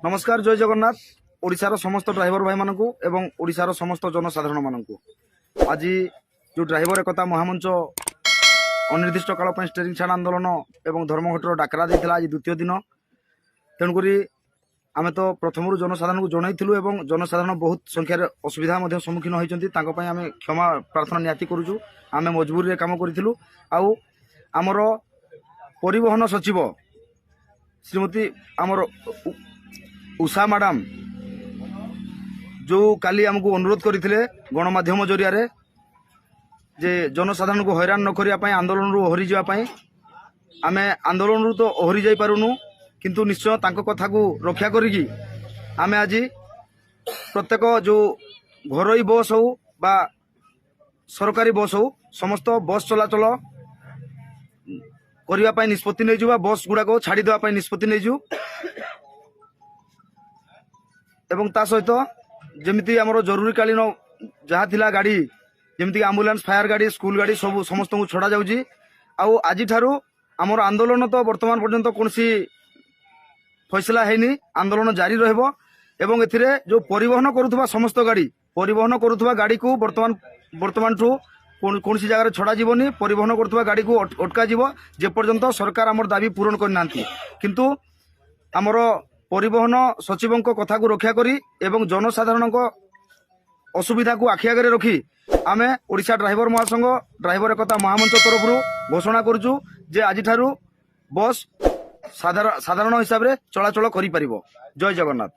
नमस्कार जय जगन्नाथ ओडिशार समस्त ड्राइवर भाई मानू एवं ओडिशार समस्त जनसाधारण मानू आज जो ड्राइवर एकता महामंच अनिर्दिष्ट काल स्टेरिंग छाड़ आंदोलन एवं धर्मघटर डाकरा देता आज द्वितीय दिन तेणुक आम तो प्रथम जनसाधारण को जनईलु और जनसाधारण बहुत संख्यार असुविधा सम्मुखीन होती आम क्षमा प्रार्थना निहाती करुचु आम मजबूरी काम करूँ आमर परिवहन सचिव श्रीमती आमर उषा मैडम जो काली आमको अनुरोध करते गणमाध्यम जरिया जे जनसाधारण को हैरान न करने आंदोलन रू ओहरी जावाई आम आंदोलन रू तो ओहरी जाई पारुनु किंतु निश्चय तांको कथा को रक्षा करिकी आम आज प्रत्येक जो घरोई बस हो बा सरकारी बस हो समस्त बस चलाचल करने निष्पत्ति नहीं बस गुड़ाक छाड़ी देवाई निष्पत्ति नहीं एवं ता सहित जमीती आमर जरूरीकालीन जहाँ थिला गाड़ी जमीती आम्बुलांस फायर गाड़ी स्कूल गाड़ी सब समस्त को छड़ा जाउची आउ आज ठारू आमर आंदोलन तो वर्तमान पर्यंत कौन फैसला हैनी आंदोलन जारी रहबो एवं एथिरे जो परिवहन करुवा समस्त गाड़ी परिवहन करुवा गाड़ी को वर्तमान ठू कौन जगह छड़ा जीवनी परिवहन करुवा गाड़ी को अटका जीव जे पर्यंत सरकार आमर दाबी पूरण करना किंतु आमर परिवहन सचिव कथा को रक्षा करी एवं जनसाधारण असुविधा को आखि आगे रखी आम ओडिशा ड्राइवर महासंघ ड्राइवर एकता महामंच तरफ घोषणा करुचु जे आज ठारू बस साधारण हिसाब से चलाचल करि परिबो। जय जगन्नाथ।